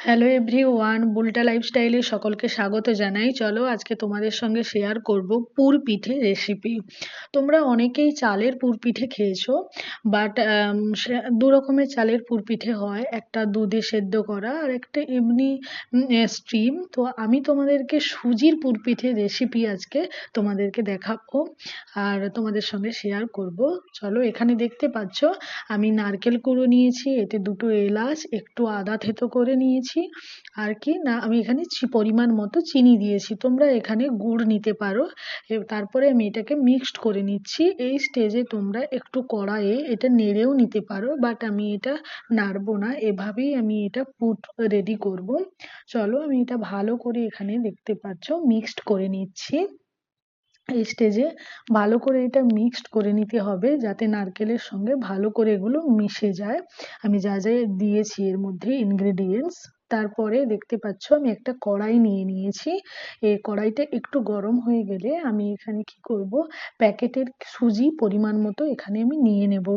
Hello everyone, বুলটা লাইফস্টাইলে সকলকে স্বাগত জানাই। চলো আজকে তোমাদের সঙ্গে শেয়ার করব পুর পিঠে রেসিপি। তোমরা অনেকেই চালের পুর পিঠে খেয়েছো, বাট দু রকমের চালের পুর পিঠে হয়, একটা দুধে সেদ্ধ করা আর একটা এমনি স্টিম। তো আমি তোমাদেরকে সুজির পুর পিঠে রেসিপি আজকে তোমাদেরকে দেখাবো আর তোমাদের সঙ্গে শেয়ার করব। চলো, এখানে দেখতে পাচ্ছ আমি নারকেল কুড়ো নিয়েছি, এতে দুটো এলাচ, একটু আদা থেতো করে নিয়েছি। আর কি না, আমি এখানে পরিমাণ মতো চিনি দিয়েছি, তোমরা এখানে গুড় নিতে পারো। তারপরে আমি এটাকে মিক্সড করে নিচ্ছি। এই স্টেজে তোমরা একটু কড়াইয়ে এটা নেড়েও নিতে পারো, বাট আমি এটা নাড়বো না, এভাবেই আমি এটা পুট রেডি করব। চলো, আমি এটা ভালো করে এখানে দেখতে পাচ্ছ মিক্সড করে নিচ্ছি। এই স্টেজে ভালো করে এটা মিক্সড করে নিতে হবে, যাতে নারকেলের সঙ্গে ভালো করে এগুলো মিশে যায়। আমি যা যা দিয়েছি এর মধ্যে ইনগ্রেডিয়েন্টস, তারপরে দেখতে পাচ্ছ আমি একটা কড়াই নিয়ে নিয়েছি। এই কড়াইটা একটু গরম হয়ে গেলে আমি এখানে কি করব, প্যাকেটের সুজি পরিমাণ মতো এখানে আমি নিয়ে নেব।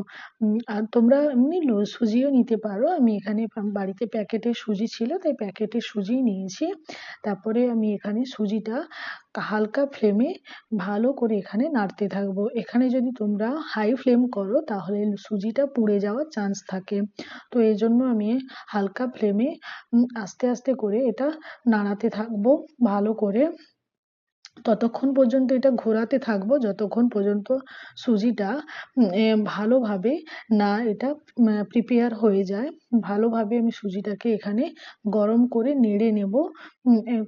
আর তোমরা এমনি সুজিও নিতে পারো, আমি এখানে বাড়িতে প্যাকেটের সুজি ছিল তাই প্যাকেটের সুজি নিয়েছি। তারপরে আমি এখানে সুজিটা হালকা ফ্লেমে ভালো করে এখানে নাড়তে থাকবো। এখানে যদি তোমরা হাই ফ্লেম করো তাহলে সুজিটা পুড়ে যাওয়ার চান্স থাকে। তো এই জন্য আমি হালকা ফ্লেমে আস্তে আস্তে করে এটা নাড়াতে থাকবো ভালো করে। ততক্ষণ পর্যন্ত এটা ঘোরাতে থাকবো যতক্ষণ পর্যন্ত সুজিটা ভালোভাবে না এটা প্রিপেয়ার হয়ে যায়। ভালোভাবে আমি সুজিটাকে এখানে গরম করে নেড়ে নেব।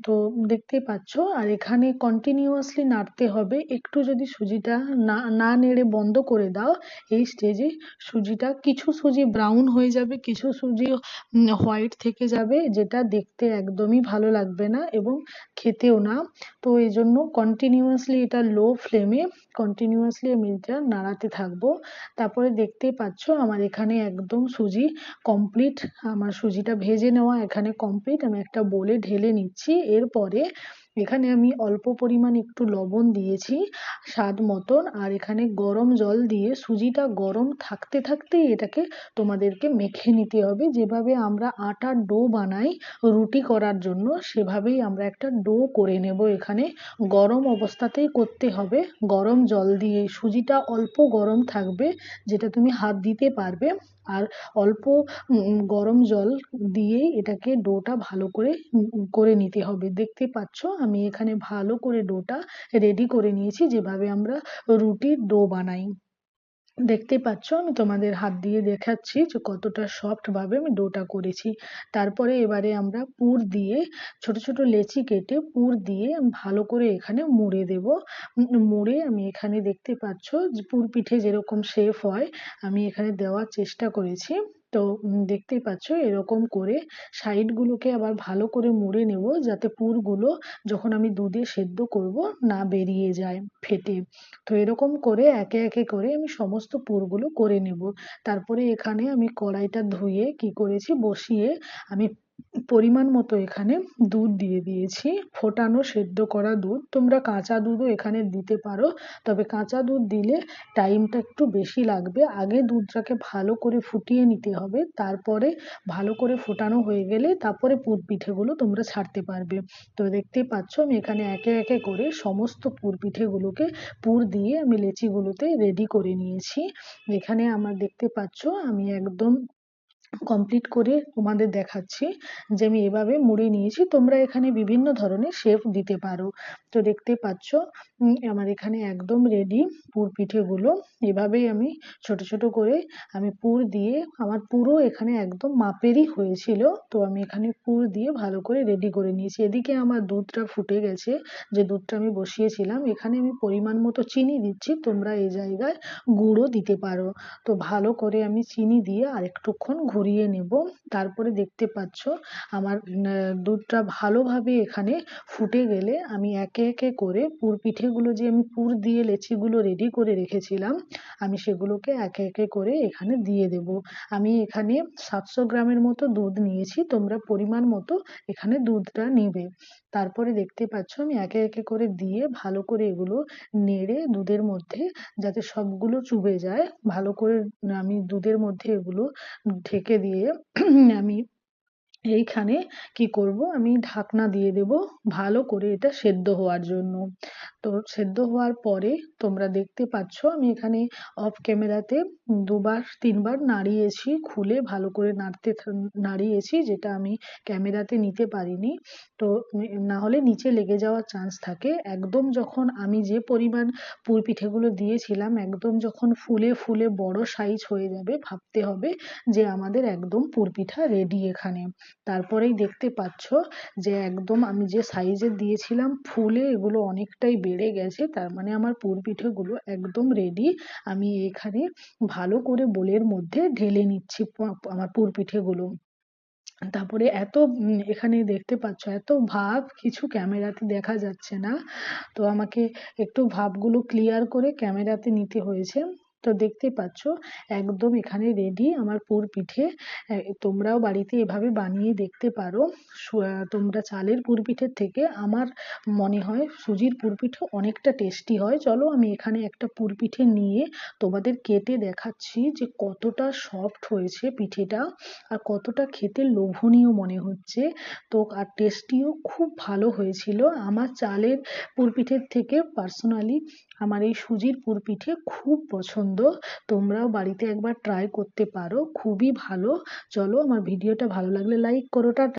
তো দেখতে পাচ্ছ, আর এখানে কন্টিনিউয়াসলি নাড়তে হবে। একটু যদি সুজিটা না না নেড়ে বন্ধ করে দাও, এই স্টেজে সুজিটা, কিছু সুজি ব্রাউন হয়ে যাবে, কিছু সুজি হোয়াইট থেকে যাবে, যেটা দেখতে একদমই ভালো লাগবে না এবং খেতেও না। তো এই জন্য কন্টিনিউয়াসলি এটা লো ফ্লেমে কন্টিনিউয়াসলি আমি এটা নাড়াতে থাকবো। তারপরে দেখতেই পাচ্ছ আমার এখানে একদম সুজি কমপ্লিট, আমার সুজিটা ভেজে নেওয়া এখানে কমপ্লিট। আমি একটা বোলে ঢেলে নিচ্ছি। এরপরে এখানে আমি অল্প পরিমাণ একটু লবণ দিয়েছি স্বাদ মতন, আর এখানে গরম জল দিয়ে সুজিটা গরম থাকতে থাকতেই এটাকে তোমাদেরকে মেখে নিতে হবে। যেভাবে আমরা আটার ডো বানাই রুটি করার জন্য, সেভাবেই আমরা একটা ডো করে নেব। এখানে গরম অবস্থাতেই করতে হবে, গরম জল দিয়ে। সুজিটা অল্প গরম থাকবে, যেটা তুমি হাত দিতে পারবে। আর অল্প গরম জল দিয়েই এটাকে ডোটা ভালো করে করে নিতে হবে। দেখতে পাচ্ছ আমি এখানে ভালো করে ডোটা রেডি করে নিয়েছি, যেভাবে আমরা রুটির ডো বানাই। দেখতে পাচ্ছ আমি তোমাদের হাত দিয়ে দেখাচ্ছি যে কতটা সফট ভাবে আমি ডোটা করেছি। তারপরে এবারে আমরা পুর দিয়ে, ছোট ছোট লেচি কেটে পুর দিয়ে ভালো করে এখানে মুড়ে দেব। মুড়ে আমি এখানে দেখতে পাচ্ছ যে পুর পিঠে যেরকম শেপ হয় আমি এখানে দেওয়ার চেষ্টা করেছি। তো দেখতেই পাচ্ছ এরকম করে সাইডগুলোকে আবার ভালো করে মুড়ে নেব, যাতে পুরগুলো যখন আমি দুধে সেদ্ধ করব না বেরিয়ে যায় ফেটে। তো এরকম করে একে একে করে আমি সমস্ত পুরগুলো করে নেব। তারপরে এখানে আমি কড়াইটা ধুয়ে কি করেছি, বসিয়ে আমি পরিমাণ মতো এখানে দুধ দিয়ে দিয়েছি, ফোটানো সেদ্ধ করা দুধ। তোমরা কাঁচা দুধও এখানে দিতে পারো, তবে কাঁচা দুধ দিলে টাইমটা একটু বেশি লাগবে। আগে দুধটাকে ভালো করে ফুটিয়ে নিতে হবে, তারপরে ভালো করে ফোটানো হয়ে গেলে তারপরে পুর পিঠেগুলো তোমরা ছাড়তে পারবে। তো দেখতেই পাচ্ছ আমি এখানে একে একে করে সমস্ত পুর পিঠেগুলোকে পুর দিয়ে আমি লেচিগুলোতে রেডি করে নিয়েছি। এখানে আমার দেখতে পাচ্ছ আমি একদম কমপ্লিট করে তোমাদের দেখাচ্ছি যে আমি এভাবে মুড়ে নিয়েছি। তোমরা এখানে বিভিন্ন ধরনের শেপ দিতে পারো। তো দেখতে পাচ্ছ আমার এখানে একদম রেডি পুর পিঠেগুলো। এভাবেই আমি ছোট ছোট করে আমি পুর দিয়ে, আমার পুরো এখানে একদম মাপেরই হয়েছিল। তো আমি এখানে পুর দিয়ে ভালো করে রেডি করে নিয়েছি। এদিকে আমার দুধটা ফুটে গেছে, যে দুধটা আমি বসিয়েছিলাম। এখানে আমি পরিমাণ মতো চিনি দিচ্ছি, তোমরা এই জায়গায় গুঁড়ো দিতে পারো। তো ভালো করে আমি চিনি দিয়ে আরেকটুক্ষণ ঘুরিয়ে নেব। তারপরে দেখতে পাচ্ছ আমার দুধটা ভালোভাবে এখানে ফুটে গেলে আমি একে একে করে পুর পিঠেগুলো, যে আমি পুর দিয়ে লেচিগুলো রেডি করে রেখেছিলাম, আমি সেগুলোকে একে একে করে এখানে দিয়ে দেব। আমি এখানে 700 গ্রামের মতো দুধ নিয়েছি, তোমরা পরিমাণ মতো এখানে দুধটা নেবে। তারপরে দেখতে পাচ্ছ আমি একে একে করে দিয়ে ভালো করে এগুলো নেড়ে দুধের মধ্যে, যাতে সবগুলো চুবে যায় ভালো করে, আমি দুধের মধ্যে এগুলো ঢেকে দিয়ে আমি এইখানে কি করব, আমি ঢাকনা দিয়ে দেব ভালো করে এটা সেদ্ধ হওয়ার জন্য। তো সেদ্ধ হওয়ার পরে তোমরা দেখতে পাচ্ছ আমি এখানে অফ ক্যামেরাতে 2-3 বার নাড়িয়েছি, খুলে ভালো করে নাড়িয়েছি, যেটা আমি ক্যামেরাতে নিতে পারিনি। তো না হলে নিচে লেগে যাওয়ার চান্স থাকে। একদম যখন আমি যে পরিমাণ পুরপিঠেগুলো দিয়েছিলাম একদম যখন ফুলে ফুলে বড় সাইজ হয়ে যাবে, ভাবতে হবে যে আমাদের একদম পুরপিঠা রেডি এখানে। তারপরেই দেখতে পাচ্ছ যে একদম আমি যে সাইজের দিয়েছিলাম ফুলে এগুলো অনেকটাই বেড়ে গেছে, তার মানে আমার পুরপিঠেগুলো একদম রেডি। আমি এখানে ভালো করে বোলের মধ্যে ঢেলে নিচ্ছি আমার পুরপিঠেগুলো। তারপরে এখানে দেখতে পাচ্ছ এত ভাব কিছু ক্যামেরাতে দেখা যাচ্ছে না, তো আমাকে একটু ভাবগুলো ক্লিয়ার করে ক্যামেরাতে নিতে হয়েছে। তো দেখতে পাচ্ছ একদম এখানে রেডি আমার পুরপিঠে। তোমরাও বাড়িতে এভাবে বানিয়ে দেখতে পারো। তোমরা চালের পুরপিঠের থেকে আমার মনে হয় সুজির পুরপিঠে অনেকটা টেস্টি হয়। চলো আমি এখানে একটা পুরপিঠে নিয়ে তোমাদের কেটে দেখাচ্ছি যে কতটা সফট হয়েছে পিঠেটা আর কতটা খেতে লোভনীয় মনে হচ্ছে। তো আর টেস্টিও খুব ভালো হয়েছিল। আমার চালের পুরপিঠের থেকে পার্সোনালি আমার এই সুজির পুরপিঠে খুব পছন্দ। তোমরাও বাড়িতে একবার ট্রাই করতে পারো, খুবই ভালো। চলো, আমার ভিডিওটা ভালো লাগলে লাইক করো। টাটা।